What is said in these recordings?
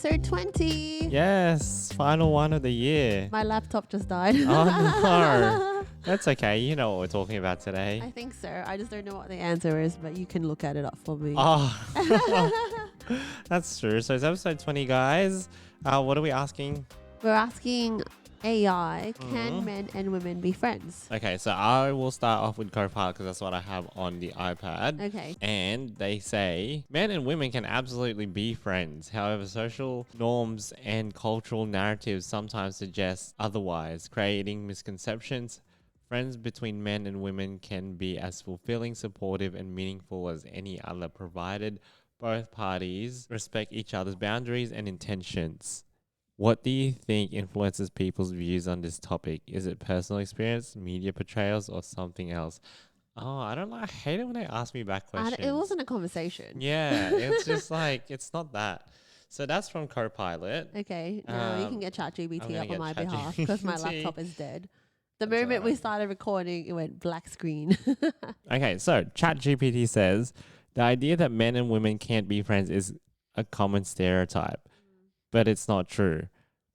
episode 20. Yes, final one of the year. My laptop just died. Oh no. That's okay. You know what we're talking about today. I think so. I just don't know what the answer is, but you can look at it up for me. Oh, that's true. So it's episode 20, guys. What are we asking? We're asking AI, can men and women be friends? Okay, so I will start off with Copilot because that's what I have on the iPad. Okay. And they say men and women can absolutely be friends. However, social norms and cultural narratives sometimes suggest otherwise, creating misconceptions. Friends between men and women can be as fulfilling, supportive, and meaningful as any other, provided both parties respect each other's boundaries and intentions. What do you think influences people's views on this topic? Is it personal experience, media portrayals, or something else? Oh, I don't know. I hate it when they ask me back questions. It wasn't a conversation. Yeah, it's just like, it's not that. So that's from Copilot. Okay. Now you can get ChatGPT up on my behalf ChatGPT. because my laptop is dead. The That's moment we alright. started recording, it went black screen. Okay, so ChatGPT says the idea that men and women can't be friends is a common stereotype, but it's not true.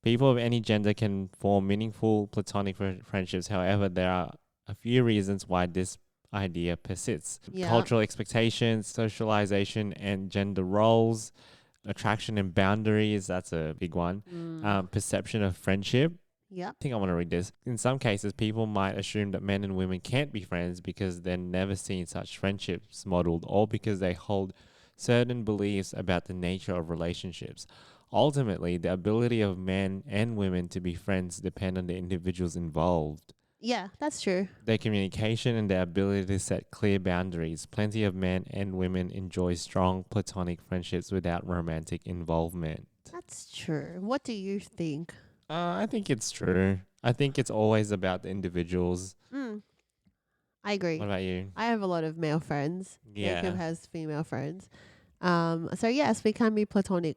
People of any gender can form meaningful platonic friendships. However, there are a few reasons why this idea persists. Yeah. Cultural expectations, socialization and gender roles, attraction and boundaries, that's a big one. Perception of friendship. Yep. I think I want to read this. In some cases, people might assume that men and women can't be friends because they're never seen such friendships modeled, or because they hold certain beliefs about the nature of relationships. Ultimately, the ability of men and women to be friends depend on the individuals involved, Yeah, that's true. their communication, and their ability to set clear boundaries. Plenty of men and women enjoy strong platonic friendships without romantic involvement. That's true. What do you think? I think it's true. I think it's always about the individuals. I agree. What about you? I have a lot of male friends. Yeah. Jacob has female friends. So yes, we can be platonic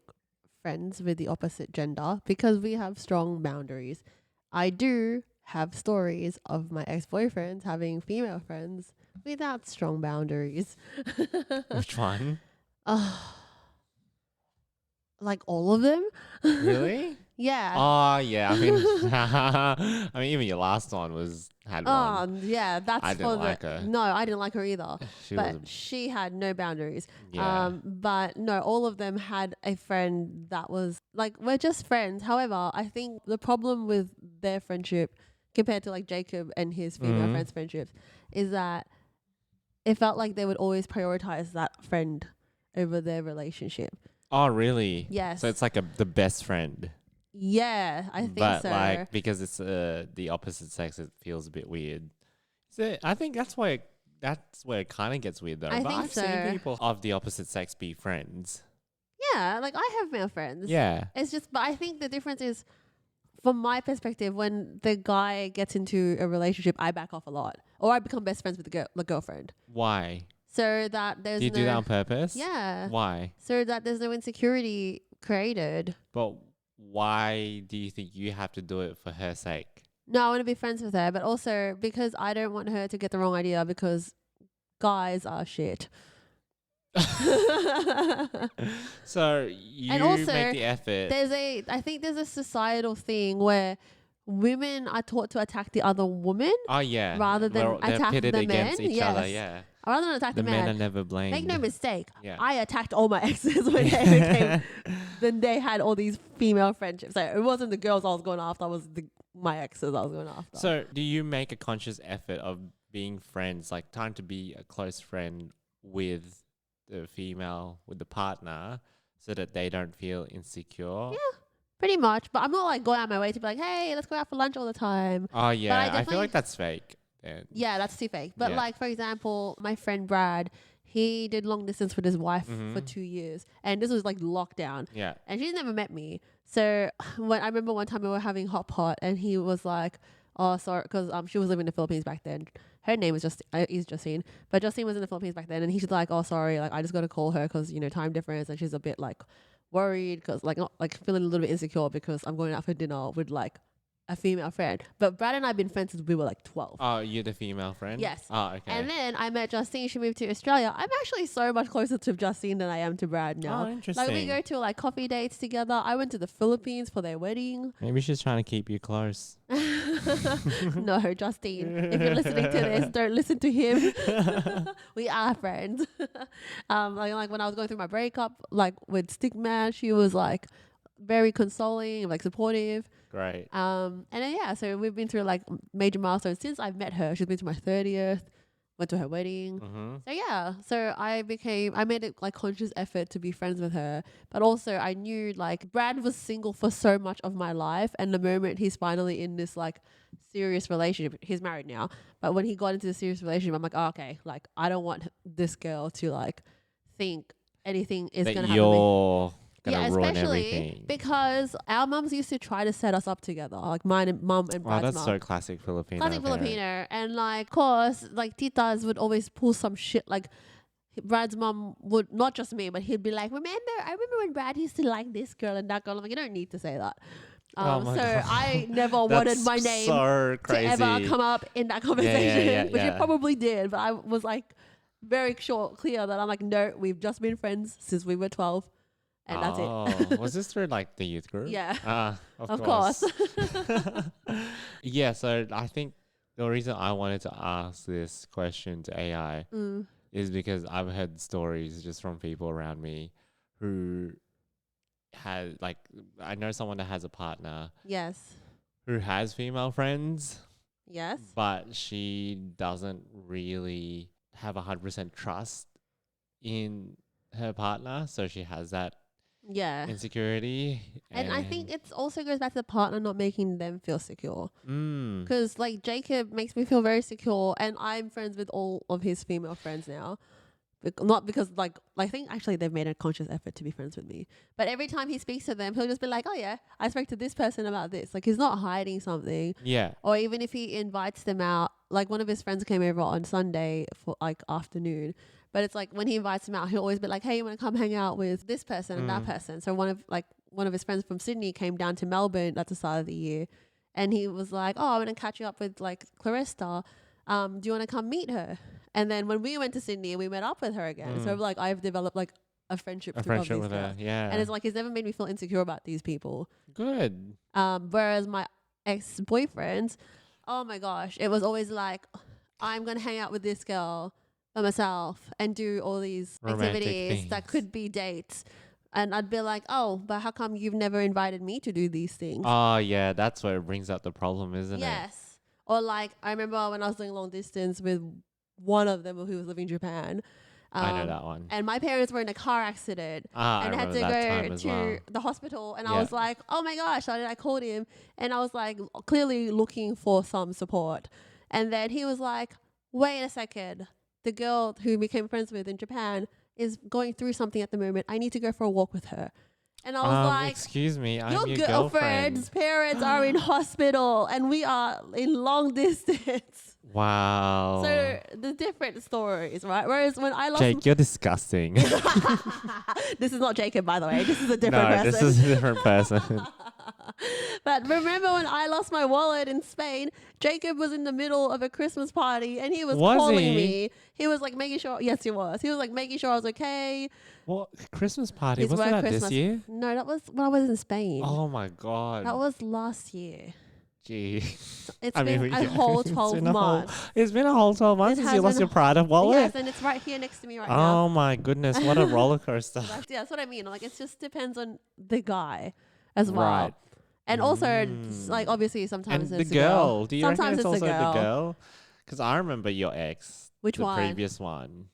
friends with the opposite gender because we have strong boundaries. I do have stories of my ex-boyfriends having female friends without strong boundaries. Which one? Like all of them? Really? Yeah. Oh, yeah. I mean, even your last one had one. Yeah, that's I didn't for like her. No, I didn't like her either. She But was she had no boundaries. Yeah. But no, all of them had a friend that was like, we're just friends. However, I think the problem with their friendship compared to like Jacob and his female friends' friendships is that it felt like they would always prioritize that friend over their relationship. Oh, really? Yes. So it's like the best friend. Yeah, I think But so. like, because it's the opposite sex, it feels a bit weird. So I think that's where it kind of gets weird though. I But think I've so. seen people of the opposite sex be friends. Yeah, like I have male friends. Yeah. It's just, but I think the difference is, from my perspective, when the guy gets into a relationship, I back off a lot, or I become best friends with the girlfriend, Why? so that there's Do you do that on purpose? Yeah. Why? So that there's no insecurity created. But why do you think you have to do it for her sake? No, I want to be friends with her, but also because I don't want her to get the wrong idea because guys are shit. So you And also, make the effort. I think there's a societal thing where women are taught to attack the other woman Oh yeah. rather than They're attack pitted the against men. each other. Yes. Yeah. rather than attack The the men man. are never blamed. Make no mistake. Yeah. I attacked all my exes when they became. Then they had all these female friendships. So it wasn't the girls I was going after. It was my exes I was going after. So do you make a conscious effort of being friends, like trying to be a close friend with the female, with the partner, so that they don't feel insecure? Yeah, pretty much. But I'm not like going out my way to be like, hey, let's go out for lunch all the time. Oh yeah, I feel definitely- like that's fake. Then. Yeah, that's too fake. But Yeah. like, for example, my friend Brad, he did long distance with his wife Mm-hmm. for 2 years. And this was like lockdown. Yeah. And she's never met me. So when I remember one time we were having hot pot and he was like, oh, sorry, because she was living in the Philippines back then. Her name is Justine. But Justine was in the Philippines back then. And he's like, oh, sorry, like I just got to call her because, time difference. And she's a bit like worried because like not like feeling a little bit insecure because I'm going out for dinner with like a female friend. But Brad and I have been friends since we were like 12. Oh, you're the female friend? Yes. Oh, okay. And then I met Justine. She moved to Australia. I'm actually so much closer to Justine than I am to Brad now. Oh, interesting. Like we go to like coffee dates together. I went to the Philippines for their wedding. Maybe she's trying to keep you close. No, Justine, if you're listening to this, don't listen to him. We are friends. Like when I was going through my breakup, like with Stickman, she was like very consoling, like supportive. Great. And then so we've been through like major milestones since I've met her. She's been to my 30th, went to her wedding. Mm-hmm. So I made a like conscious effort to be friends with her, but also I knew like Brad was single for so much of my life, and the moment he's finally in this like serious relationship, he's married now, but when he got into a serious relationship, I'm like, oh, okay, like I don't want this girl to like think anything is That gonna happen to me. you're gonna ruin Especially everything. because our mums used to try to set us up together, like mum and Oh, Brad's that's mum. so classic Filipino. Classic parent. Filipino. And like, of course, like titas would always pull some shit. Like Brad's mum would, not just me, but he'd be like, I remember when Brad used to like this girl and that girl. I'm like, you don't need to say that. Oh my So God. I never wanted That's my name so to crazy. ever come up in that conversation, which yeah. it probably did. But I was like very clear that I'm like, no, we've just been friends since we were 12. And that's it. Was this through like the youth group? Yeah. Of course. Yeah, so I think the reason I wanted to ask this question to AI is because I've heard stories just from people around me who had like, I know someone that has a partner Yes. who has female friends, Yes. but she doesn't really have 100% trust in her partner, so she has that Yeah. insecurity. And I think it also goes back to the partner not making them feel secure. Mm. Because like Jacob makes me feel very secure, and I'm friends with all of his female friends now. Not because like I think actually they've made a conscious effort to be friends with me. But every time he speaks to them, he'll just be like, "Oh yeah, I spoke to this person about this." Like he's not hiding something. Yeah. Or even if he invites them out, like one of his friends came over on Sunday for like afternoon. But it's like when he invites them out, he'll always be like, "Hey, you want to come hang out with this person and that person?" So one of his friends from Sydney came down to Melbourne at the start of the year, and he was like, "Oh, I'm gonna catch you up with like Clarissa. Do you want to come meet her?" And then when we went to Sydney, we met up with her again. So like I've developed like a friendship A with friendship these with her, girls. yeah. And it's like it's never made me feel insecure about these people. Good. Whereas my ex-boyfriends, oh my gosh, it was always like, I'm gonna hang out with this girl by myself and do all these Romantic activities that things. could be dates. And I'd be like, oh, but how come you've never invited me to do these things? Oh, yeah, that's where it brings up the problem, isn't it? Yes. Or like, I remember when I was doing long distance with one of them who was living in Japan. I know that one. And my parents were in a car accident and I had remember to that go time as to well. the hospital. And Yeah. I was like, oh my gosh. So I called him and I was like, clearly looking for some support. And then he was like, wait a second. The girl who we became friends with in Japan is going through something at the moment. I need to go for a walk with her. And I was like, excuse me, I'm your your girlfriend's girlfriend. parents are in hospital and we are in long distance. Wow. So the different stories, right? Whereas when I lost Jake, you're disgusting. this is not Jacob, by the way. This is a different No, person. this is a different person. But remember when I lost my wallet in Spain? Jacob was in the middle of a Christmas party and he was calling he? me. He was like making sure. Yes, he was. He was like making sure I was okay. What Christmas party? His Was work that Christmas. this year? No, that was when I was in Spain. Oh my god. That was last year. Gee. It's I mean, been a yeah. whole It's 12 been a whole- months. It's been a whole 12 months It since has you lost been your Prada wallet. Yes, and it's right here next to me right now. Oh my goodness, what a roller coaster. That's what I mean. Like, it just depends on the guy as well. Right. And also, like, obviously, And sometimes the it's girl. Do you Sometimes reckon it's it's also the girl. the girl? Because I remember your ex. Which the one? previous one.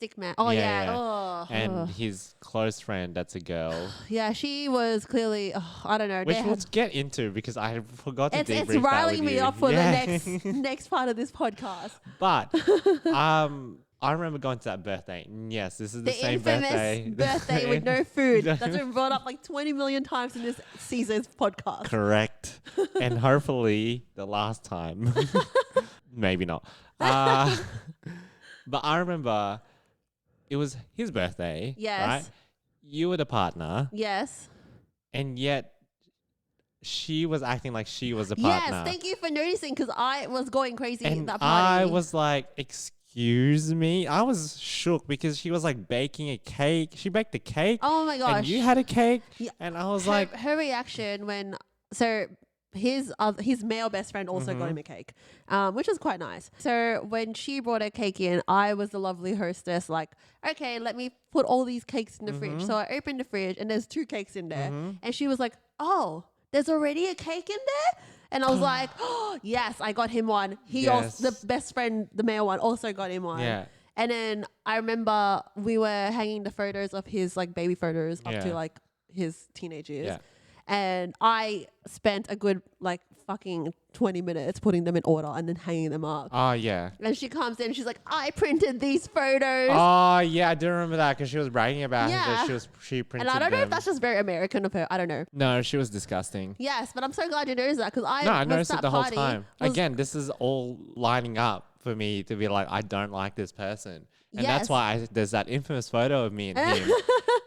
Stickman. Oh, Yeah, yeah. yeah. Oh, And his close friend, that's a girl. yeah, she was clearly, I don't know. Which they we'll had- get into because I forgot to debrief it's that riling with me you. up for Yeah. the next part of this podcast. But I remember going to that birthday. And yes, this is the, The same infamous birthday with no food. That's been brought up like 20 million times in this season's podcast. Correct. And hopefully the last time. Maybe not. But I remember it was his birthday. Yes. Right? You were the partner. Yes. And yet she was acting like she was a Yes, partner. thank you for noticing because I was going crazy at And that party. I was like, excuse me? I was shook because she was like baking a cake. She baked a cake. Oh my gosh. And you had a cake. Yeah, And I was her, like, her reaction when his male best friend also got him a cake, which was quite nice. So when she brought her cake in, I was the lovely hostess, like, okay, let me put all these cakes in the fridge. So I opened the fridge and there's 2 cakes in there, and she was like, oh, there's already a cake in there. And I was like, oh, yes, I got him one. He also, the best friend, the male one, also got him one. yeah. And then I remember we were hanging the photos of his like baby photos up to like his teenage years. Yeah. And I spent a good like fucking 20 minutes putting them in order and then hanging them up. Oh, yeah. And she comes in and she's like, I printed these photos. Oh, yeah. I do remember that because she was bragging about it. Yeah. That she printed And I don't know if them. that's just very American of her. I don't know. No, she was disgusting. Yes, but I'm so glad you noticed that because I noticed it the whole party time. was- Again, this is all lining up for me to be like, I don't like this person. And Yes. that's why there's that infamous photo of me and him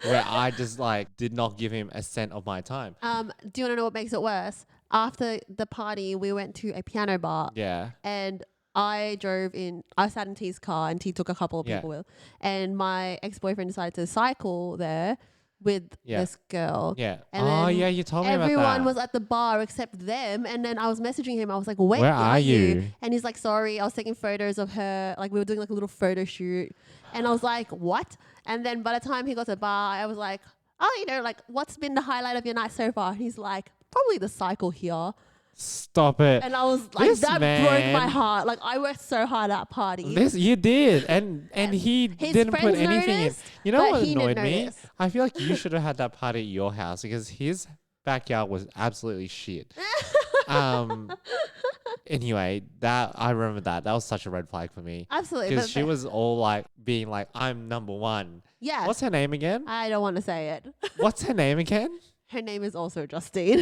where I just like did not give him a cent of my time. Do you want to know what makes it worse? After the party, we went to a piano bar. Yeah. And I sat in T's car and T took a couple of people with. And my ex-boyfriend decided to cycle there with this girl. Yeah. And Oh, then yeah. You told me about that. everyone was at the bar except them. And then I was messaging him. I was like, where are you? And he's like, sorry, I was taking photos of her. Like we were doing like a little photo shoot. And I was like, what? And then by the time he got to the bar, I was like, oh, you know, like what's been the highlight of your night so far? And he's like, probably the cycle here. Stop it. And I was like, This that man- broke my heart. Like I worked so hard at that party. This you did, and he His didn't put friends anything in. noticed, You know but what he didn't annoyed me? notice. I feel like you should have had that party at your house because his backyard was absolutely shit. Anyway, that I remember that was such a red flag for me Absolutely. because But she was all like being like, "I'm number one." yes. What's her name again? I don't want to say it. What's her name again? Her name is also Justine.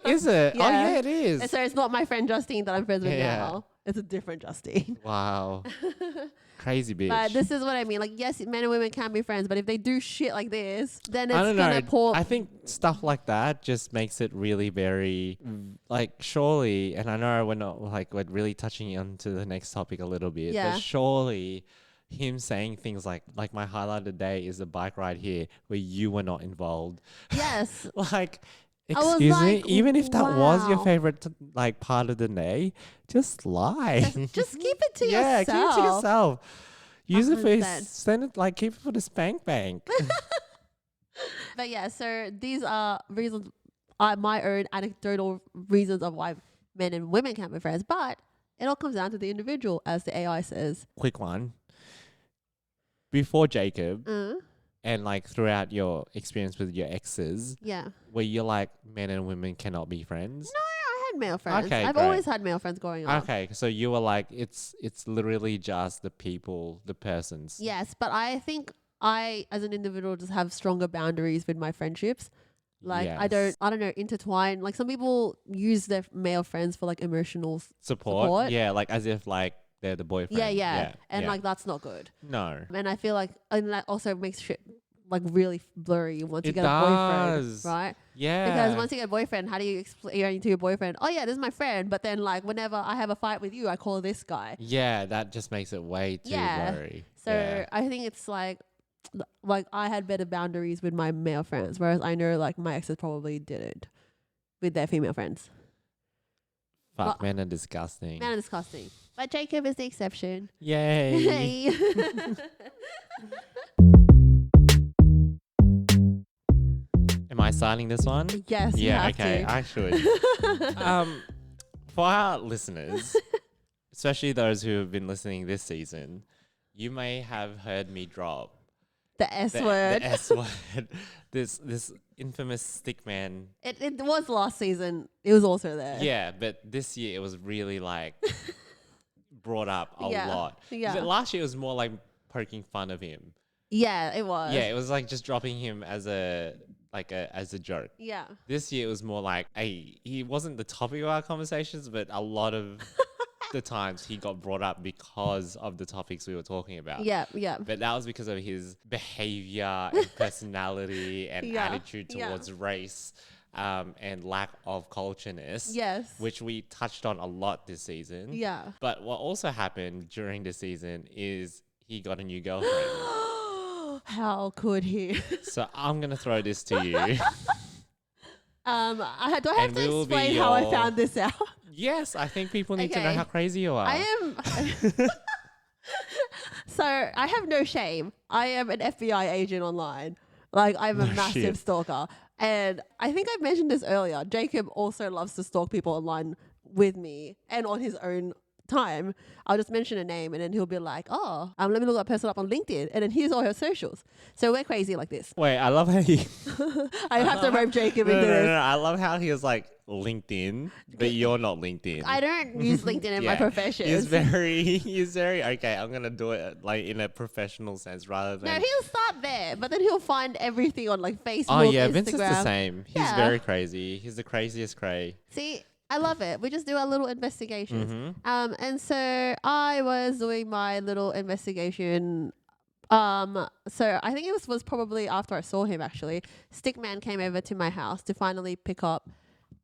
Is it? Oh Yeah. yeah, it is. So it's not my friend Justine that I'm friends with Yeah. now. It's a different Justine. Wow, crazy bitch. But this is what I mean. Like, yes, men and women can be friends, but if they do shit like this, then it's I don't gonna know. pour. I think stuff like that just makes it really very like surely, and I know we're not like we're really touching onto the next topic a little bit, Yeah. but surely him saying things like my highlight of the day is a bike ride here where you were not involved. yes. Like, I was excuse me, like, even if that was your wow. favorite like part of the day, just lie. Just keep it to yeah, yourself. keep it to yourself. Use it for 100%. send it like keep it for the spank bank. But yeah, so these are reasons, my own anecdotal reasons of why men and women can't be friends. But it all comes down to the individual, as the AI says. Quick one. Before Jacob Mm, and like throughout your experience with your exes, yeah. where you're like men and women cannot be friends. I had male friends. Okay, I've great. always had male friends growing up. Okay, so you were like it's literally just the people, the persons. Yes, but I think I, as an individual, just have stronger boundaries with my friendships. Like I Yes. don't know, intertwine. Like some people use their male friends for like emotional. Support. Yeah, like as if like they're the boyfriend. Yeah. And yeah. like that's not good. no. And I feel like, and that also makes shit like really blurry once you It get a boyfriend, does. right? Yeah. Because once you get a boyfriend, how do you explain to your boyfriend? Oh yeah, this is my friend. But then like whenever I have a fight with you, I call this guy. yeah, that just makes it way too Yeah. blurry. So yeah. I think it's like I had better boundaries with my male friends, whereas I know like my exes probably didn't with their female friends. Fuck, well- men are disgusting. Man, disgusting. But Jacob is the exception. Yay. Am I signing this one? Yes, you Yeah, have okay, to. I should. For our listeners, especially those who have been listening this season, you may have heard me drop The S the word. S word. This infamous stick man. It was last season. It was also there. Yeah, but this year it was really like brought up a Yeah, lot. yeah. But last year it was more like poking fun of him. Yeah, it was. Yeah, it was like just dropping him as a joke. Yeah. This year it was more like, hey, he wasn't the topic of our conversations, but a lot of the times he got brought up because of the topics we were talking about. Yeah, yeah. But that was because of his behavior and personality and Yeah, attitude yeah. towards race. and lack of cultureness. Yes. Which we touched on a lot this season. Yeah. But what also happened during the season is he got a new girlfriend. How could he? So I'm gonna throw this to you. Do I have And we to will be explain how I your- found this out? Yes, I think people need to know Okay. how crazy you are. I am. So I have no shame. I am an FBI agent online. Like, I'm a No massive shit. stalker. And I think I mentioned this earlier. Jacob also loves to stalk people online with me and on his own time. I'll just mention a name and then he'll be like, oh, let me look that person up on LinkedIn. And then here's all her socials. So we're crazy like this. Wait, I love how he. I have to rope Jacob into no, this. I love how he was like LinkedIn, but you're not LinkedIn. I don't use LinkedIn in my Yeah. profession. He's very okay. I'm gonna do it like in a professional sense rather No, than. he'll start there, but then he'll find everything on like Facebook, Oh yeah, Instagram. Vince is the same. He's Yeah. very crazy. He's the craziest cray. See, I love it. We just do our little investigations. Mm-hmm. And so I was doing my little investigation. So I think it was probably after I saw him actually. Stickman came over to my house to finally pick up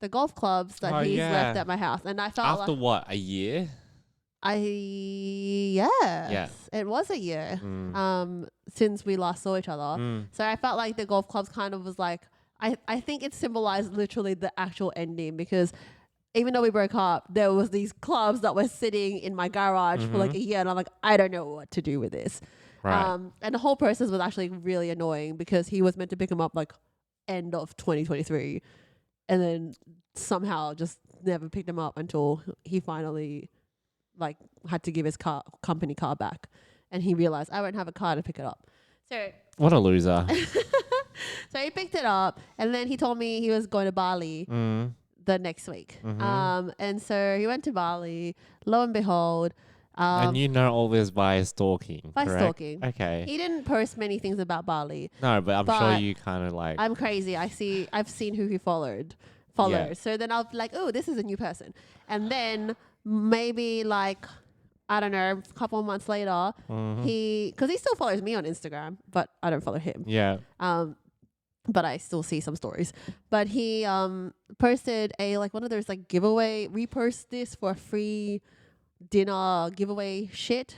the golf clubs that Oh, he's yeah. left at my house, and I felt After like what, a year? yes, it was a year since we last saw each other. So I felt like the golf clubs kind of was like I think it symbolized literally the actual ending, because even though we broke up, there was these clubs that were sitting in my garage for like a year, and I'm like, I don't know what to do with this. Right. And the whole process was actually really annoying because he was meant to pick him up like end of 2023, and then somehow just never picked him up until he finally like had to give his company car back, and he realized I won't have a car to pick it up. So What a loser. so he picked it up, and then he told me he was going to Bali the next week. And so he went to Bali. Lo and behold, And you know all this by stalking, by correct? stalking. Okay. He didn't post many things about Bali. No, but I'm sure But you kind of like. I'm crazy. I've seen who he follows. Yeah. So then I'll be like, oh, this is a new person. And then maybe like, I don't know, a couple of months later, because he still follows me on Instagram, but I don't follow him. Yeah. But I still see some stories. But he posted one of those like giveaway, repost this for a free dinner giveaway shit.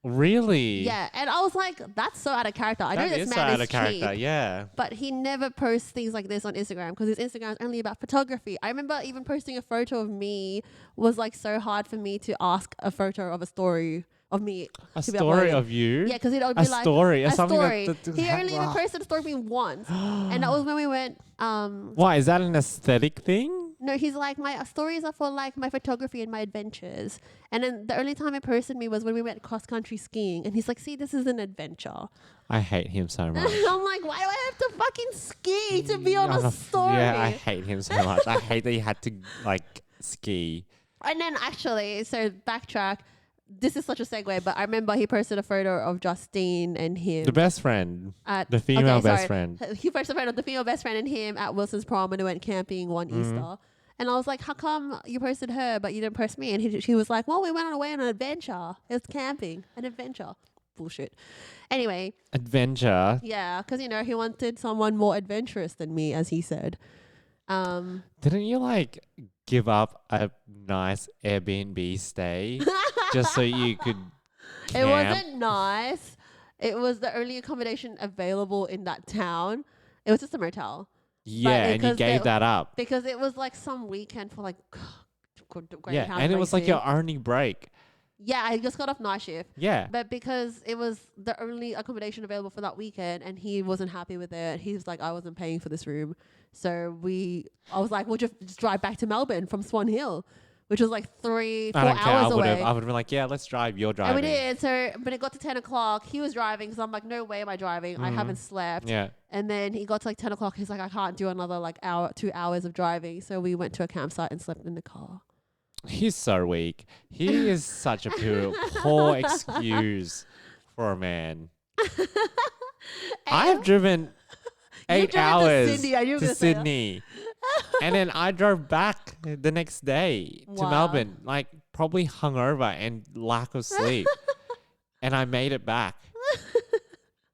Really? Yeah, and I was like, that's so out of character. I know That this is so man out is of character. cheap, Yeah. but he never posts things like this on Instagram because his Instagram is only about photography. I remember even posting a photo of me was like so hard for me to ask a photo of a story of me. A to be story uploaded. of you? Yeah, because it'll be A like story. a Something story. that He only even posted a story of me once, and that was when we went. Why? Is that an aesthetic thing? No, he's like, my stories are for like my photography and my adventures. And then the only time he posted me was when we went cross country skiing, and he's like, see, this is an adventure. I hate him so much. I'm like, why do I have to fucking ski to be on a story? Yeah, I hate him so much. I hate that he had to like ski. And then actually, so backtrack. This is such a segue, but I remember he posted a photo of Justine and him. The best friend. At, The female okay, best sorry. friend. He posted a photo of the female best friend and him at Wilson's prom when they went camping one Easter. And I was like, how come you posted her but you didn't post me? And she was like, well, we went away on an adventure. It was camping, an adventure. Bullshit. Anyway, Adventure. yeah, because, he wanted someone more adventurous than me, as he said. Didn't you like give up a nice Airbnb stay just so you could It camp? wasn't nice. It was the only accommodation available in that town. It was just a motel. Yeah, and you because gave that up. Because it was like some weekend for like great Yeah, house and it was like racing. your only break. Yeah, I just got off night shift. Yeah. But because it was the only accommodation available for that weekend and he wasn't happy with it, he was like, I wasn't paying for this room. So I was like, we'll just drive back to Melbourne from Swan Hill, which was like 3-4 I don't care. hours away. I would have been like, yeah, let's drive. You're And driving. we did. So, but it got to 10 o'clock. He was driving. So I'm like, no way am I driving. I haven't slept. Yeah. And then he got to like 10 o'clock. He's like, I can't do another like 2 hours of driving. So we went to a campsite and slept in the car. He's so weak. He is such a poor excuse for a man. I've driven 8 driven to hours Sydney. I knew you were to gonna say that. Sydney. And then I drove back the next day to Wow. Melbourne, like probably hungover and lack of sleep. And I made it back.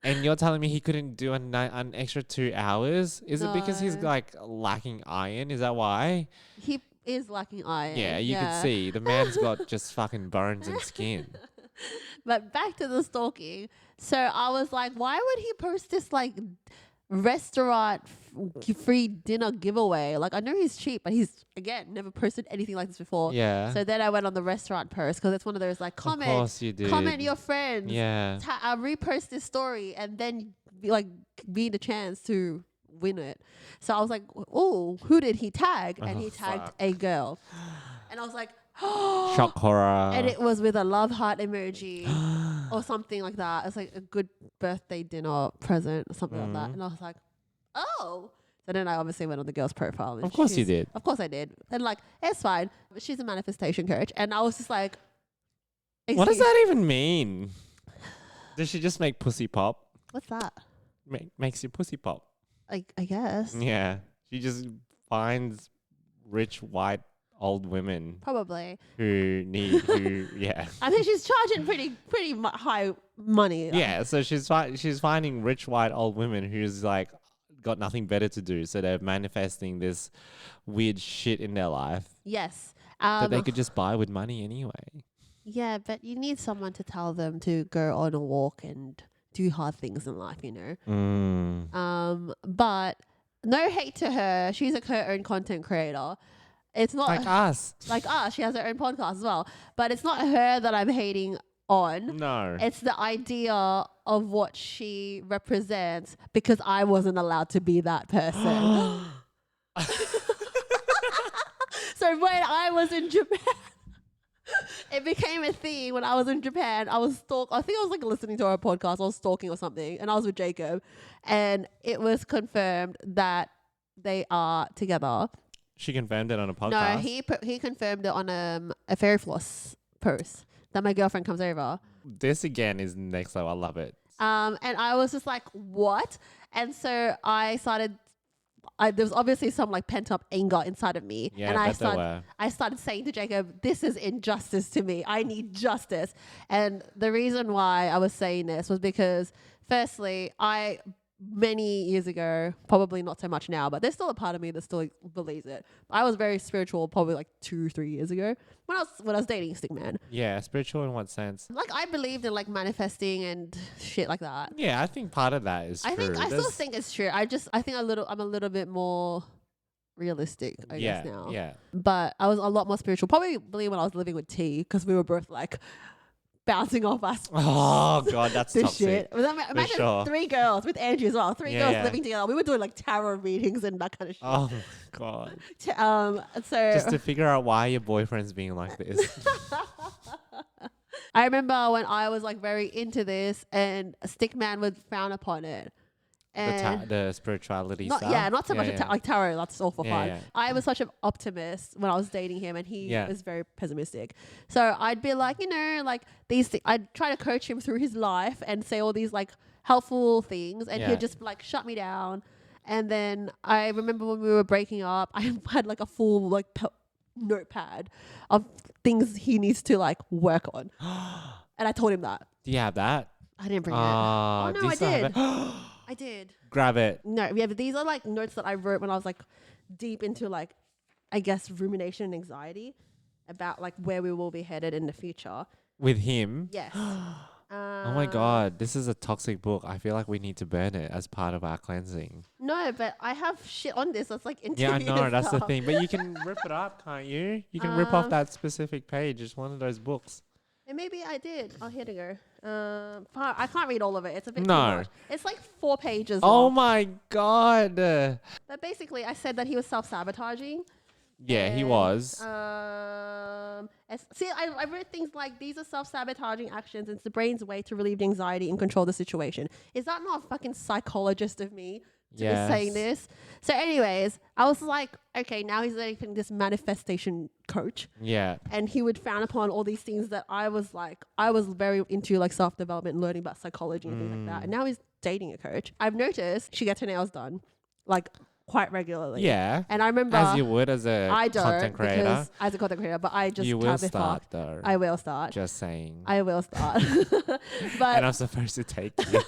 And you're telling me he couldn't do an extra 2 hours? Is it because he's No. like lacking iron? Is that why? He is lacking iron. Yeah, you could see the man's got just fucking bones and skin. But back to the stalking. So I was like, why would he post this like restaurant free dinner giveaway? Like, I know he's cheap, but he's again never posted anything like this before. Yeah. So then I went on the restaurant post because it's one of those like Of course you did. comment your friends, Yeah. repost this story, and then be the chance to win it. So I was like, oh, who did he tag? And he tagged fuck. a girl, and I was like, Shock horror. and it was with a love heart emoji or something like that. It's like a good birthday dinner present or something like that. And I was like, oh. So then I obviously went on the girl's profile. And Of course you did. Of course I did. And like, it's fine. But she's a manifestation coach. And I was just like, What does that even mean? Does she just make pussy pop? What's that? Makes you pussy pop. I guess. Yeah. She just finds rich white old women Probably. yeah. I mean, she's charging pretty high money. Yeah, so she's finding rich white old women who's like got nothing better to do, so they're manifesting this weird shit in their life Yes. that they could just buy with money anyway. Yeah, but you need someone to tell them to go on a walk and do hard things in life, you know. But no hate to her. She's her own content creator. It's not Like us. Like us. She has her own podcast as well. But it's not her that I'm hating on. No. It's the idea of what she represents because I wasn't allowed to be that person. So when I was in Japan, it became a thing. When I was in Japan, I think I was like listening to her podcast. I was stalking or something, and I was with Jacob, and it was confirmed that they are together. She confirmed it on a podcast. No, he confirmed it on a Fairy Floss post that my girlfriend comes over. This again is next level. I love it. And I was just like, what? And so I started. There was obviously some like pent up anger inside of me, Yeah, and I I started saying to Jacob, "This is injustice to me. I need justice." And the reason why I was saying this was because, firstly, many years ago, probably not so much now, but there's still a part of me that still believes it. I was very spiritual probably like 2-3 years ago when I was dating Stickman. Yeah, spiritual in what sense? Like I believed in like manifesting and shit like that. Yeah, I think part of that is true. I still think it's true. I think I'm a little bit more realistic, I guess now. Yeah. But I was a lot more spiritual. Probably when I was living with T, because we were both like bouncing off us. Oh god, that's this toxic. shit. Imagine sure. 3 girls with Angie as well. 3 girls Yeah. living together. We were doing like tarot readings and that kind of shit. Oh god. So Just to figure out why your boyfriend's being like this. I remember when I was like very into this, and Stickman would frown upon it. And the spirituality not stuff. not so much like tarot. That's all for fun. Yeah. I was such an optimist when I was dating him, and he Yeah. was very pessimistic. So I'd be like, like these. I'd try to coach him through his life and say all these like helpful things, and Yeah. he'd just like shut me down. And then I remember when we were breaking up, I had like a full like notepad of things he needs to like work on, and I told him that. Do you have that? I didn't bring it. Oh, No, do you I still have did. it? I did. Grab it. No, yeah, but these are like notes that I wrote when I was like deep into like, I guess, rumination and anxiety about like where we will be headed in the future. With him? Yes. Oh my god, this is a toxic book. I feel like we need to burn it as part of our cleansing. No, but I have shit on this. That's like Yeah, I know, that's the stuff. thing. But you can rip it up, can't you? You can rip off that specific page. It's one of those books. And maybe I did. Oh, here to go. I can't read all of it. It's a bit too No. much. It's like 4 pages Oh long. my god. But basically, I said that he was self-sabotaging. Yeah, he And, was. I wrote things like, these are self-sabotaging actions. It's the brain's way to relieve the anxiety and control the situation. Is that not a fucking psychologist of me to be saying this? So anyways, I was like, okay, now he's like this manifestation coach. Yeah. And he would frown upon all these things that I was very into like self-development and learning about psychology and things like that. And now he's dating a coach. I've noticed she gets her nails done like quite regularly. Yeah. And I remember As you would as a I don't content creator. because as a content creator, but I just You will can't be start fucked. though. I will start. Just saying. I will start. And But I'm supposed to take you.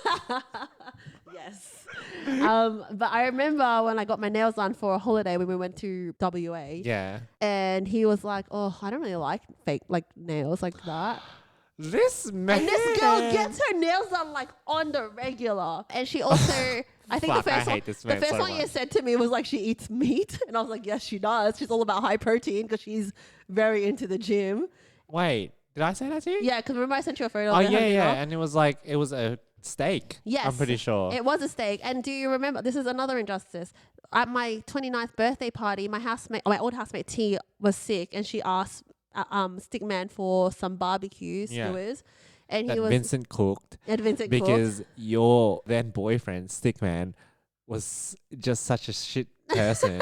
yes. But I remember when I got my nails done for a holiday when we went to WA. Yeah. And he was like, "Oh, I don't really like fake like nails like that." This man. And this girl gets her nails done like on the regular. And she also, I think Fuck, the I first hate one, this the man first so one you much. said to me was like she eats meat, and I was like, yes, she does. She's all about high protein because she's very into the gym. Wait, did I say that to you? Yeah, because remember I sent you a photo. Oh, of her yeah, having yeah. dinner? And it was a steak. Yes, I'm pretty sure. It was a steak. And do you remember? This is another injustice. At my 29th birthday party, my old housemate T was sick, and she asked Stickman for some barbecue skewers, and that he was Vincent cooked at Vincent Cook. because your then boyfriend, Stickman, was just such a shit person.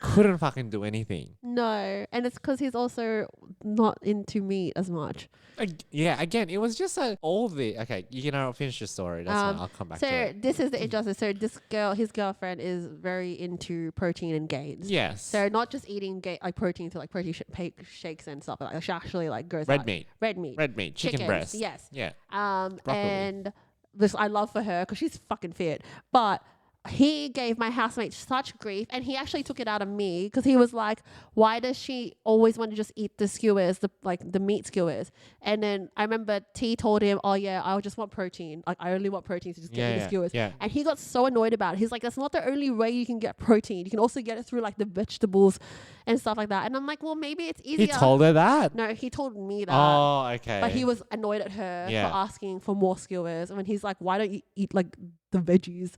Couldn't fucking do anything. No, and it's because he's also not into meat as much. Yeah, again, it was just okay, you know, finish your story. That's fine. I'll come back to So it. this is the injustice. So his girlfriend is very into protein and gains. Yes. So not just eating like protein to like protein shakes and stuff like that. She actually like goes red out. meat, Red meat, chicken chickens, breast. yes. Yeah. Broccoli. And this I love for her because she's fucking fit, but. He gave my housemate such grief, and he actually took it out of me because he was like, "Why does she always want to just eat the skewers, the meat skewers?" And then I remember T told him, "Oh yeah, I just want protein. Like I only want protein to just get the skewers." Yeah. And he got so annoyed about it. He's like, "That's not the only way you can get protein. You can also get it through like the vegetables and stuff like that." And I'm like, "Well, maybe it's easier." He told her that. No, he told me that. Oh, okay. But he was annoyed at her Yeah. for asking for more skewers. And when he's like, "Why don't you eat like the veggies?"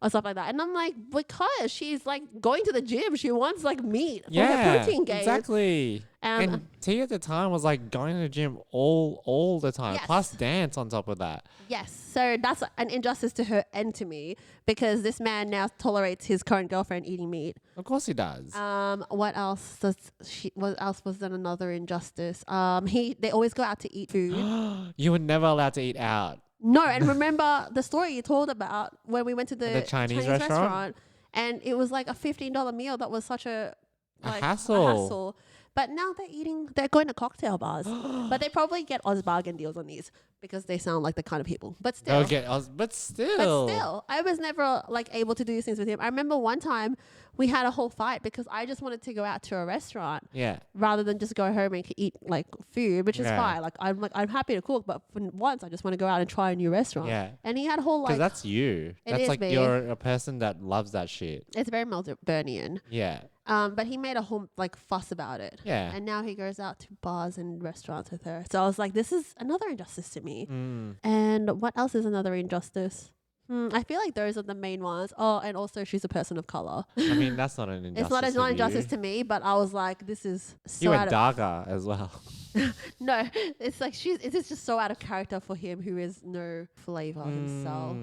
Or stuff like that. And I'm like, because she's like going to the gym. She wants like meat for her protein gains. Exactly. And T at the time was like going to the gym all the time, Yes. plus dance on top of that. Yes. So that's an injustice to her and to me because this man now tolerates his current girlfriend eating meat. Of course he does. What else was then another injustice? They always go out to eat food. You were never allowed to eat out. No, and remember the story you told about when we went to the Chinese restaurant? and it was like a $15 meal that was such a hassle. But now they're going to cocktail bars. But they probably get Oz bargain deals on these because they sound like the kind of people. But still. Okay, but still. I was never like able to do these things with him. I remember one time we had a whole fight because I just wanted to go out to a restaurant Yeah. rather than just go home and eat like food, which is Yeah. fine. I'm happy to cook, but for once I just want to go out and try a new restaurant. Yeah. And he had a whole Because like that's you. It That's is like me. you're a person that loves that shit. it's very Melbourneian. Yeah. But he made a whole like fuss about it. Yeah. And now he goes out to bars and restaurants with her. So I was like, this is another injustice to me. And what else is another injustice? I feel like those are the main ones. Oh, and also she's a person of color. I mean, that's not an injustice. It's not to injustice you. to me, but I was like, this is so You out went of darker as well. no. It's like it's just so out of character for him, who is no flavor himself.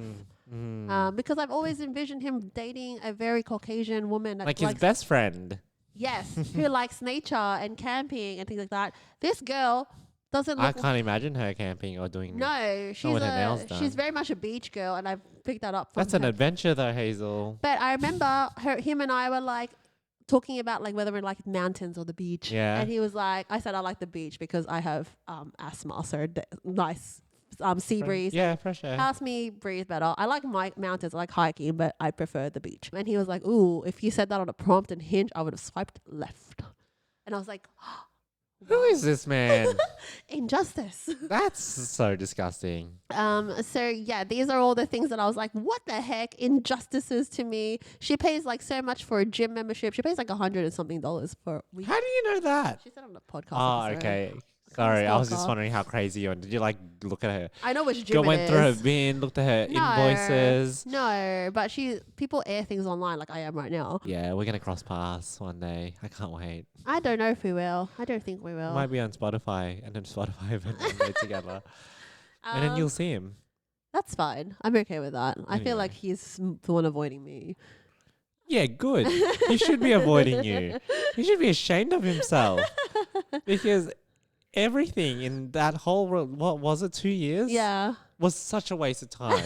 Because I've always envisioned him dating a very Caucasian woman, that Like his likes, best friend. yes, who likes nature and camping and things like that. This girl doesn't I look. can't imagine her camping or doing. No, she's with her nails she's done. very much a beach girl, and I've picked that up from That's an her. adventure though, Hazel. But I remember him and I were like talking about like whether we like mountains or the beach. Yeah. And he was like, I said I like the beach because I have asthma, so nice sea breeze. Yeah, fresh air. Helps me breathe better. I like my mountains, I like hiking, but I prefer the beach. And he was like, ooh, if you said that on a prompt and Hinge, I would have swiped left. And I was like, Who is this man? injustice. That's so disgusting. So yeah, these are all the things that I was like, what the heck? Injustices to me. She pays like so much for a gym membership. She pays like $100 and something for a week. How do you know that? She said on the podcast. Oh, episode. okay. Sorry, I was just stalker. wondering how crazy you are. Did you like look at her? I know which gym Went it through her is. bin, looked at her No, invoices. No, but people air things online like I am right now. Yeah, we're gonna cross paths one day. I can't wait. I don't know if we will. I don't think we will. Might be on Spotify and then Spotify event one day together, and then you'll see him. That's fine. I'm okay with that. I feel Anyway. like he's the one avoiding me. Yeah, good. He should be avoiding you. He should be ashamed of himself because everything in that whole what was it, 2 years? Yeah. Was such a waste of time.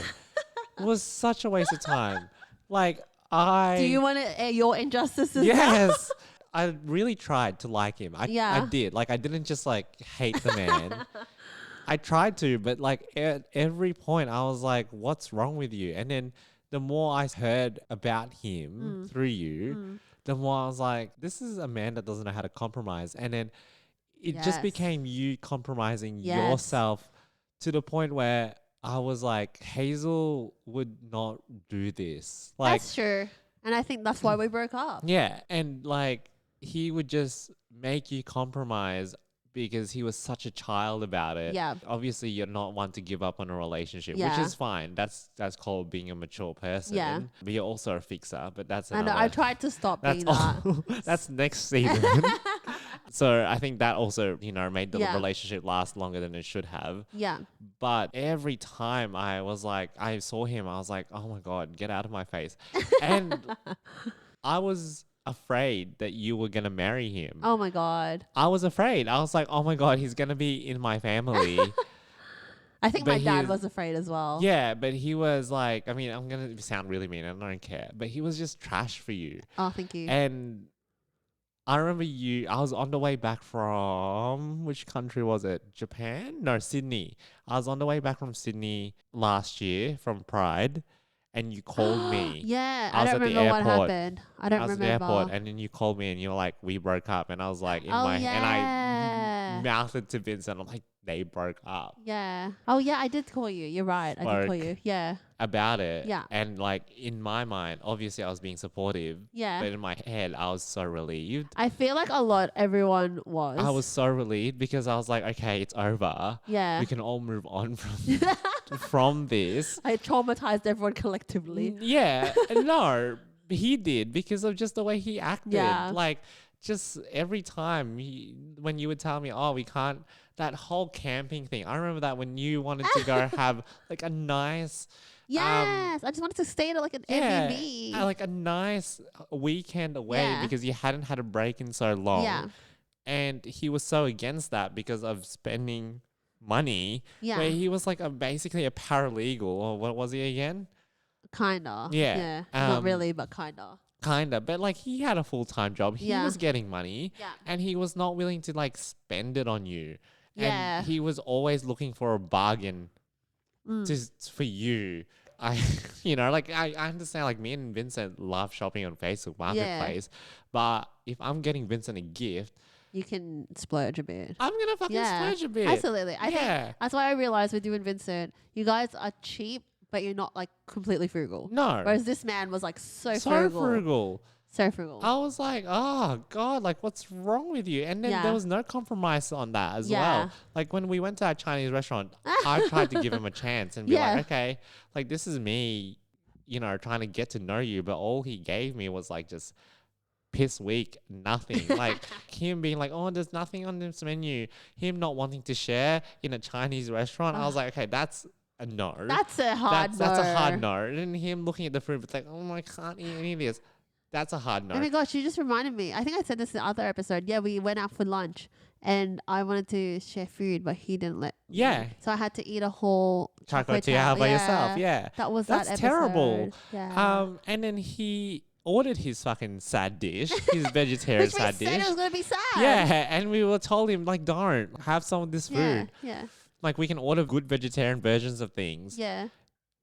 It was such a waste of time. Like, Do you want to air your injustices? Yes. I really tried to like him. I Yeah. did. Like, I didn't just like hate the man. I tried to, but like at every point I was like, what's wrong with you? And then the more I heard about him through you, the more I was like, this is a man that doesn't know how to compromise. And then it just Yes. became you compromising Yes. yourself to the point where I was like, Hazel would not do this. Like, That's true. And I think that's why we broke up. yeah. And like, he would just make you compromise because he was such a child about it. Yeah. Obviously, you're not one to give up on a relationship, which Yeah. is fine. That's called being a mature person. Yeah. But you're also a fixer. But that's I know. another. I tried to stop That's being that. that's next season. So I think that also, made the Yeah. relationship last longer than it should have. Yeah. But every time I saw him, I was like, oh my God, get out of my face. And I was afraid that you were going to marry him. Oh my God. I was afraid. I was like, oh my God, he's going to be in my family. I think But my dad he's- was afraid as well. Yeah, but he was like, I mean, I'm going to sound really mean. I don't care. But he was just trash for you. Oh, thank you. And I remember I was on the way back from, which country was it? Japan? No, Sydney. I was on the way back from Sydney last year from Pride, and you called me. Yeah. I I was don't at the remember what airport. happened. I don't I was remember. at the airport, and then you called me, and you were like, we broke up. And I was like, and I yeah. mouthed to Vincent, I'm like, they broke up Yeah. Oh, yeah. I did call you. You're right. I did call Spoke. you. Yeah. about it. Yeah. And like, in my mind, obviously I was being supportive, Yeah. but in my head, I was so relieved. I feel like everyone was. I was so relieved because I was like, okay, it's over. Yeah. We can all move on from this. I traumatized everyone collectively. Yeah, no, he did because of just the way he acted. Yeah. Like, just every time when you would tell me, oh, we can't, that whole camping thing. I remember that when you wanted to go have like a nice, Yes. I just wanted to stay at like an Airbnb. like a nice weekend away Yeah. because you hadn't had a break in so long. Yeah. And he was so against that because of spending money. Yeah. Where he was like basically a paralegal, or what was he again? Kinda. Yeah. Yeah. Not Um, really, but kinda. Kinda, but like he had a full-time job. He Yeah. was getting money, Yeah. and he was not willing to like spend it on you. Yeah. And he was always looking for a bargain for you. I I understand, like, me and Vincent love shopping on Facebook Marketplace, but if I'm getting Vincent a gift, You can splurge a bit. I'm gonna fucking Yeah. splurge a bit. Absolutely. I Yeah. think that's why I realized with you and Vincent, you guys are cheap, but you're not like completely frugal. No. Whereas this man was like so So frugal. frugal. So frugal. I was like, oh God, like what's wrong with you? And then Yeah. there was no compromise on that as Yeah. well. Like when we went to our Chinese restaurant, I tried to give him a chance and be Yeah. like, okay, like this is me, trying to get to know you. But all he gave me was like just piss weak, nothing. Like him being like, oh, there's nothing on this menu. Him not wanting to share in a Chinese restaurant. I was like, okay, that's a no. That's a hard That's a hard no. no. And then him looking at the food, it's like, oh, I can't eat any of this. That's a hard no. Oh my gosh, you just reminded me. I think I said this in the other episode. Yeah, we went out for lunch and I wanted to share food, but he didn't let me. Yeah. So I had to eat a whole Chocolate tea chocolate by yourself. Yeah. That was That's that terrible. episode. Yeah. And then he ordered his fucking sad dish, his vegetarian Which we sad said dish. it was going to be sad. Yeah, and we were told him like, don't have some of this Yeah. food. Yeah. Like we can order good vegetarian versions of things. Yeah.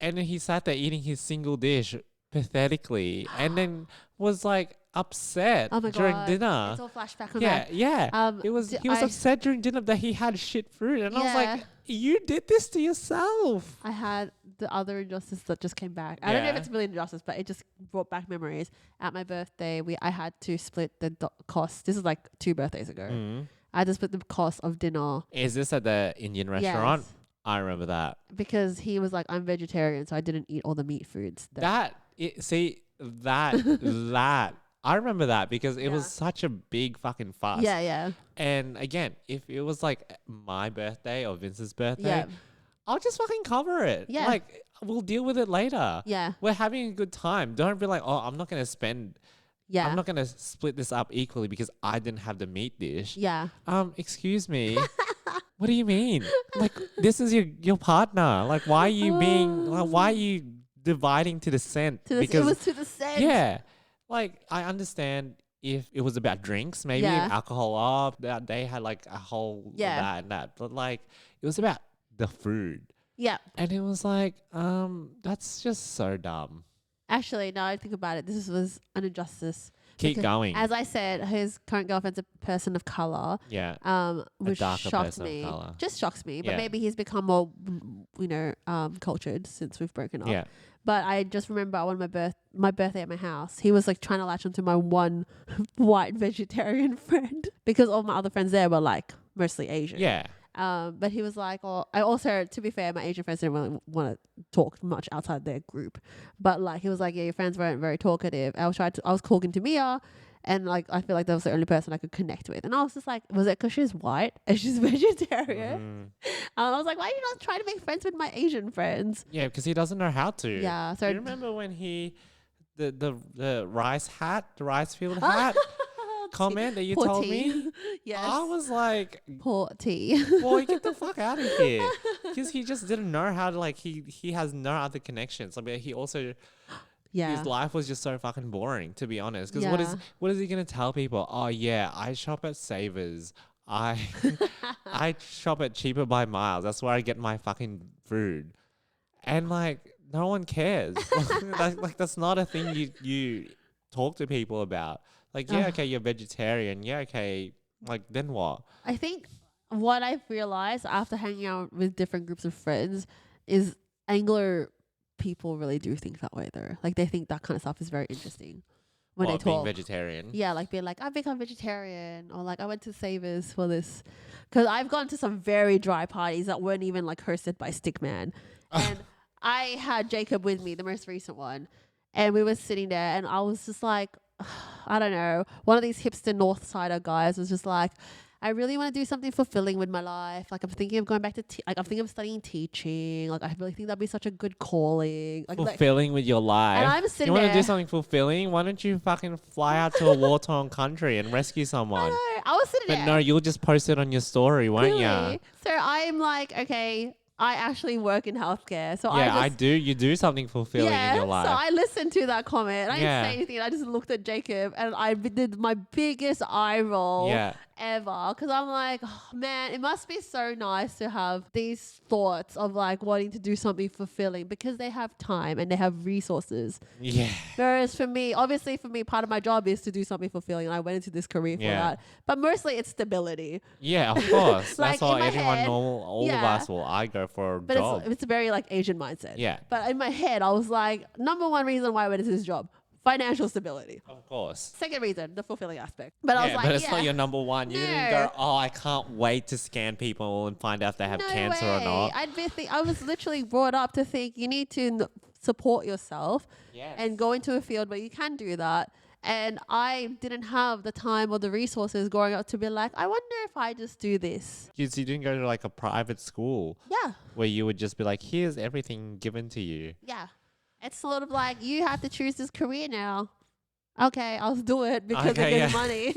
And then he sat there eating his single dish pathetically, and then was like upset Oh my during God. dinner. It's all flashback on Yeah, that. yeah. He was upset during dinner that he had shit food, and I was like, you did this to yourself. I had the other injustice that just came back. I don't know if Yeah. it's really injustice, but it just brought back memories. At my birthday, I had to split the cost. This is like 2 birthdays ago. Mm. I had to split the cost of dinner. Is this at the Indian restaurant? Yes, I remember that. because he was like, I'm vegetarian, so I didn't eat all the meat foods. That I remember that because it was Yeah. such a big fucking fuss. Yeah, yeah. And again, if it was like my birthday or Vince's birthday, Yeah. I'll just fucking cover it. Yeah. Like we'll deal with it later. Yeah. We're having a good time. Don't be like, oh, I'm not gonna Yeah. I'm not gonna split this up equally because I didn't have the meat dish. Yeah. Excuse me. What do you mean? Like this is your partner. Like why are you being why are you dividing to the cent it because was to the cent. yeah, like I understand if it was about drinks, maybe Yeah. alcohol up, that they had like a whole Yeah. that and that, but like it was about the food, Yeah. and it was like, that's just so dumb. Actually, now I think about it, this was an injustice. Keep Because, going. as I said, his current girlfriend's a person of color, Yeah, which darker shocked person of me. colour. Just shocks me. But Yeah. maybe he's become more, cultured since we've broken up. yeah. But I just remember on my birthday at my house, he was like trying to latch onto my one white vegetarian friend because all my other friends there were like mostly Asian. Yeah. But he was like, oh, I also, to be fair, my Asian friends didn't really want to talk much outside their group. But like, he was like, yeah, your friends weren't very talkative. I was talking to Mia, and like, I feel like that was the only person I could connect with. And I was just like, was it because she's white and she's vegetarian? I was like, why are you not trying to make friends with my Asian friends? Yeah, because he doesn't know how to. Yeah. So Do you remember when the rice field hat comment that you Poor told T. me? Yes. I was like, Poor T. boy, get the fuck out of here. Because he just didn't know how to, like, he has no other connections. I mean, he also, Yeah. his life was just so fucking boring, to be honest. Because Yeah. what is he going to tell people? Oh, yeah, I shop at Savers. I shop at Cheaper by Miles. That's where I get my fucking food. And, like, no one cares. like, that's not a thing you talk to people about. Like, yeah, okay, you're vegetarian. Yeah, okay. Like, then what? I think what I've realized after hanging out with different groups of friends is Anglo people really do think that way though. Like they think that kind of stuff is very interesting when What, they being talk. vegetarian? Yeah, like being like, I've become vegetarian, or like I went to Savers for this. Because I've gone to some very dry parties that weren't even like hosted by Stickman. And I had Jacob with me, the most recent one. And we were sitting there and I was just like, I don't know. One of these hipster North Sider guys was just like, I really want to do something fulfilling with my life. Like I'm thinking of going back to, I'm thinking of studying teaching. Like I really think that'd be such a good calling. Like, Fulfilling with your life. and I'm sitting You want to there. do something fulfilling? Why don't you fucking fly out to a war-torn country and rescue I someone? know. I was sitting But there. no, you'll just post it on your story, won't you? Really? So I'm like, okay, I actually work in healthcare. So Yeah, I just, do. You do something fulfilling in your life. So I listened to that comment. I Yeah. didn't say anything. I just looked at Jacob and I did my biggest eye roll Yeah. ever. Because I'm like, oh, man, it must be so nice to have these thoughts of like wanting to do something fulfilling because they have time and they have resources. Yeah. Whereas for me, obviously for me, part of my job is to do something fulfilling. And I went into this career for Yeah. that. But mostly it's stability. Yeah, of course. Like, That's all in my everyone head, normal, all of yeah. us will. I go for a But job. it's a very like Asian mindset. Yeah. But in my head, I was like, number one reason why I went into this job, financial stability. Of course. Second reason, the fulfilling aspect. But I was like, but it's not your number one. You didn't go, No. oh, I can't wait to scan people and find out if they have no cancer way. or not. I was literally brought up to think you need to support yourself Yes. and go into a field where you can do that. And I didn't have the time or the resources growing up to be like, I wonder if I just do this. You didn't go to like a private school Yeah. where you would just be like, here's everything given to you. Yeah. It's sort of like you have to choose this career now. Okay, I'll do it because Okay, I get yeah. money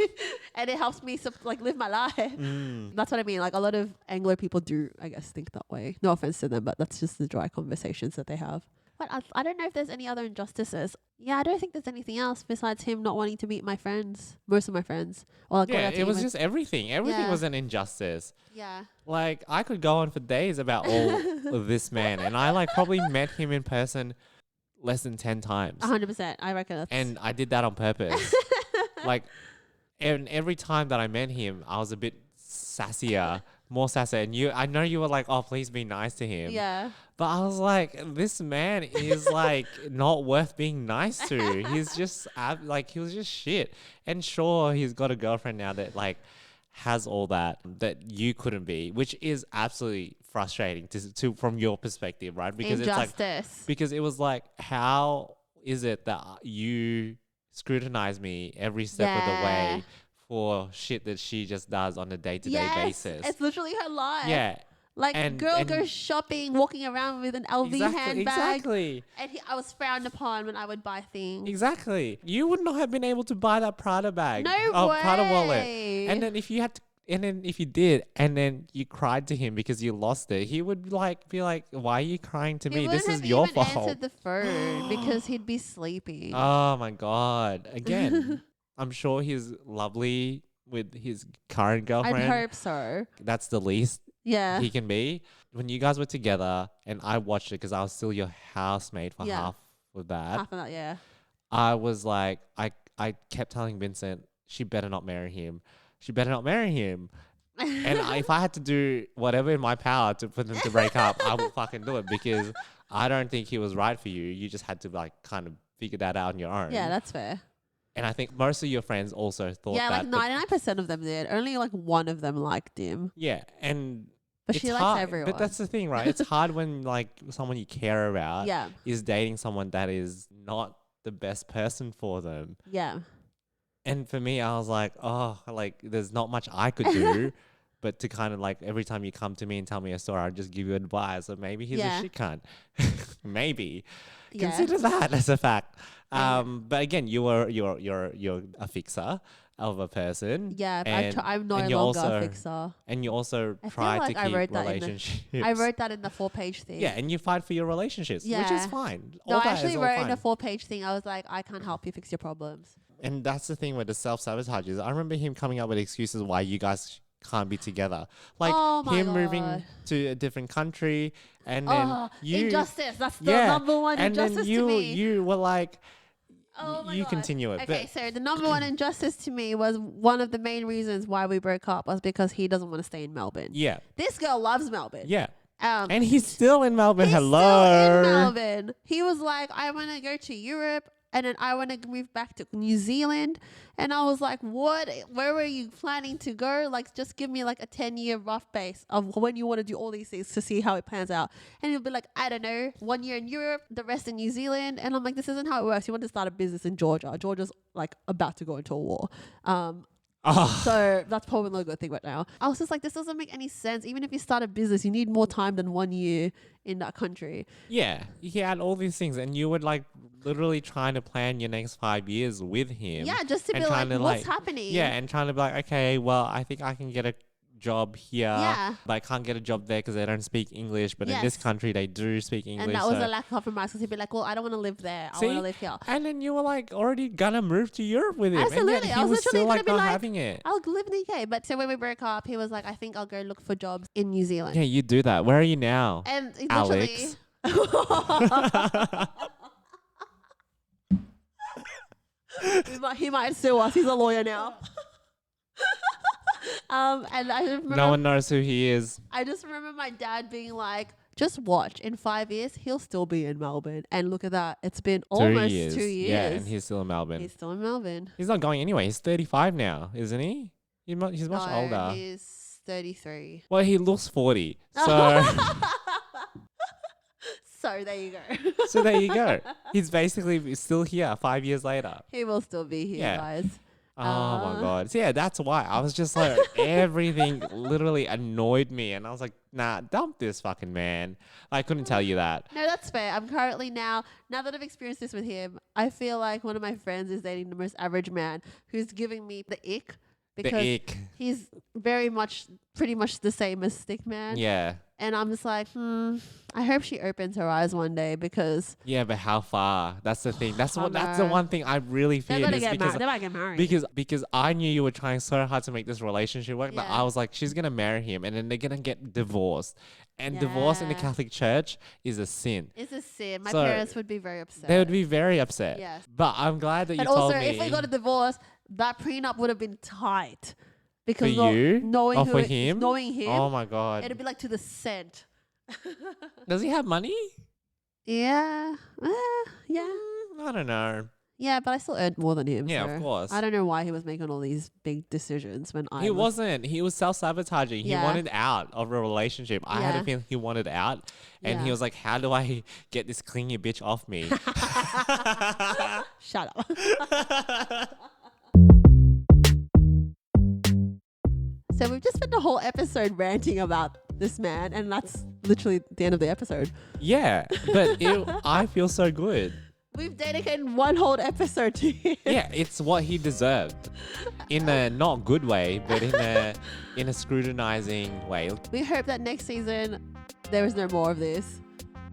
and it helps me like live my life. Mm. That's what I mean. Like a lot of Anglo people do, I guess, think that way. No offense to them, but that's just the dry conversations that they have. But I don't know if there's any other injustices. Yeah, I don't think there's anything else besides him not wanting to meet my friends, most of my friends. Or like Yeah, it was just everything. Everything Yeah. was an injustice. yeah. Like, I could go on for days about all of this man. And I like probably met him in person less than 10 times. 100%. I reckon that's And I did that on purpose. Like, and every time that I met him, I was a bit sassier, more sassy. And I know you were like, oh, please be nice to him. yeah. But I was like, this man is like not worth being nice to. He's just like, he was just shit. And sure, he's got a girlfriend now that like has all that you couldn't be, which is absolutely frustrating to from your perspective, right? Because Injustice. it's like, because it was like, how is it that you scrutinize me every step of the Yeah. way for shit that she just does on a day-to-day yes, basis? it's literally her life. Yeah. Like And- girl and- goes shopping, walking around with an LV handbag. Exactly. And I was frowned upon when I would buy things. Exactly. You would not have been able to buy that Prada bag. No Prada wallet. way. And then if you had to And then if you did, and then you cried to him because you lost it, he would like be like, "Why are you crying to He me? This wouldn't is have your even fault." answered the phone because he'd be sleeping. Oh my god! Again, I'm sure he's lovely with his current I'd girlfriend. hope so. That's the least Yeah. he can be. When you guys were together, and I watched it because I was still your housemate for Yeah. half of that. Half of that, yeah. I was like, I kept telling Vincent, she better not marry him. She better not marry him. And if I had to do whatever in my power for them to break up, I will fucking do it because I don't think he was right for you. You just had to like kind of figure that out on your own. Yeah, that's fair. And I think most of your friends also thought Yeah, that. like 99% of them did. Only like one of them liked him. Yeah, and But it's she likes hard, everyone. But that's the thing, right? It's hard when like someone you care about Yeah. is dating someone that is not the best person for them. Yeah. And for me, I was like, oh, like there's not much I could do, but to kind of like every time you come to me and tell me a story, I'll just give you advice. Or maybe he's Yeah. a shit cunt. Maybe Yeah. consider that as a fact. Yeah. But again, you're a fixer of a person. Yeah, and, I'm no and you longer also, a fixer. And you also I feel try like to I keep wrote that in the- relationships. I wrote that in the 4-page thing. Yeah, and you fight for your relationships, which is Yeah. fine. No, All I that actually is all wrote in fine. the 4-page thing. I was like, I can't help you fix your problems. And that's the thing with the self-sabotage is I remember him coming up with excuses why you guys can't be together. Like Oh my him moving God. to a different country and then Oh, you injustice. That's the yeah, number one and injustice then you to me. you were like Oh my you God. continue it. Okay, But so the number one injustice to me was one of the main reasons why we broke up was because he doesn't want to stay in Melbourne. yeah. This girl loves Melbourne. Yeah. Um, And he's still in Melbourne. he's Hello. still in Melbourne. He was like, I want to go to Europe and then I want to move back to New Zealand. And I was like, what? Where were you planning to go? Like, just give me like a 10-year rough base of when you want to do all these things to see how it pans out. And he'll be like, I don't know, 1 year in Europe, the rest in New Zealand. And I'm like, this isn't how it works. You want to start a business in Georgia. Georgia's like about to go into a war. Oh. So that's probably not a good thing right now. I was just like, this doesn't make any sense. Even if you start a business, you need more time than 1 year in that country. Yeah. He had all these things and you would like literally trying to plan your next 5 years with him. Yeah, just to and be like, trying to, what's happening? Yeah, and trying to be like, okay, well, I think I can get a job here, Yeah. but I can't get a job there because they don't speak English. But in this Yes. country, they do speak English. And that was so- a lack of compromise because he'd be like, well, I don't want to live there. I want See? to live here. And then you were like already gonna move to Europe with him. Absolutely. And yet I he was was literally still gonna like be not like, having it. I'll live in the UK. But so when we broke up, he was like, I think I'll go look for jobs in New Zealand. Yeah, you do that. Where are you now? And he Alex. he might sue us. He's a lawyer now. And I remember, No one knows who he is. I just remember my dad being like, just watch. In 5 years, he'll still be in Melbourne. And look at that. It's been almost 2 years. Yeah, and he's still in Melbourne. He's still in Melbourne. He's not going anyway. He's 35 now, isn't he? He's much No, older. He's 33. Well, he looks 40. So So there you go. so there you go. He's basically still here 5 years later. He will still be here, Yeah. guys. Oh my god. So yeah, that's why. I was just like everything literally annoyed me and I was like, nah, dump this fucking man. I couldn't tell you that. No, that's fair. I'm currently now that I've experienced this with him, I feel like one of my friends is dating the most average man who's giving me the ick because The ick. he's pretty much the same as Stickman. Yeah. And I'm just like, I hope she opens her eyes one day because Yeah, but how far? That's the thing. That's I what that's the know. one thing I really they're feared gonna is get because married. They're about to get married. because I knew you were trying so hard to make this relationship work that Yeah. I was like, she's gonna marry him and then they're gonna get divorced. And divorce in the Yeah. Catholic Church is a sin. It's a sin. My So, parents would be very upset. They would be very upset. Yes. But I'm glad that you And told also, me. if we got a divorce, that prenup would have been tight. for Because you knowing or who for it- him? knowing him, Oh my god. it'd be like to the cent. Does he have money? Yeah. Yeah. I don't know. Yeah, but I still earned more than him. Yeah, so of course. I don't know why he was making all these big decisions when I He wasn't. He was self-sabotaging. He Yeah. wanted out of a relationship. I had Yeah. a feeling he wanted out. And he Yeah. was like, how do I get this clingy bitch off me? Shut up. So we've just spent the whole episode ranting about this man, and that's literally the end of the episode. Yeah, but I feel so good. We've dedicated one whole episode to him. Yeah, it's what he deserved. In a not good way, but in a scrutinizing way. We hope that next season there is no more of this.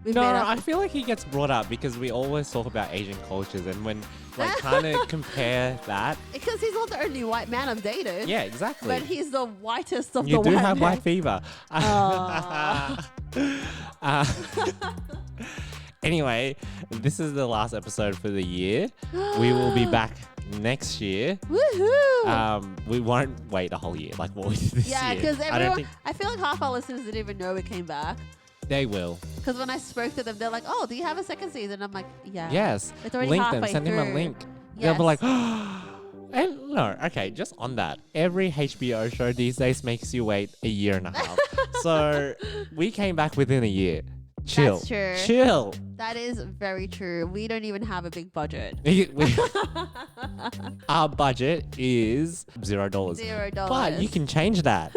No, I feel like he gets brought up because we always talk about Asian cultures, and when like trying to compare that. Because he's not the only white man I've dated. Yeah, exactly. But he's the whitest of the you white do have men. white fever. Anyway, this is the last episode for the year. We will be back next year. Woohoo! We won't wait a whole year like what we did this Yeah, year. because I everyone, I feel like half our listeners didn't even know we came back. They will. Because when I spoke to them, they're like, "Oh, do you have a second season?" I'm like, "Yeah." Yes. It's already Link halfway them. Send him a through. link. Yes. They'll be like, and no, okay, just on that. Every HBO show these days makes you wait a year and a half. So we came back within a year. Chill. That's true. Chill. That is very true. We don't even have a big budget. Our budget is $0. $0. But you can change that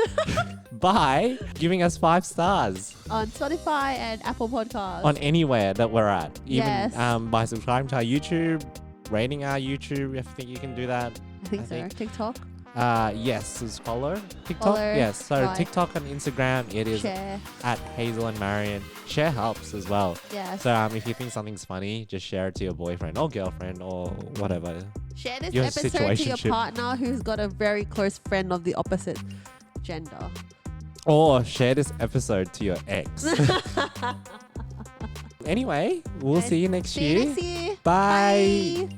by giving us 5 stars On Spotify and Apple Podcasts. on anywhere that we're at. Even Yes. By subscribing to our YouTube, rating our YouTube. I think you can do that. I think so. TikTok. Yes, is follow TikTok. Follow, Yes, so like, TikTok and Instagram, it is Share. at Hazel and Marion. Share helps as well. Yes. So if you think something's funny, just share it to your boyfriend or girlfriend or whatever. Share this your episode to your situationship. partner who's got a very close friend of the opposite gender. Or share this episode to your ex. Anyway, we'll see you next See you year. next year. Bye. Bye.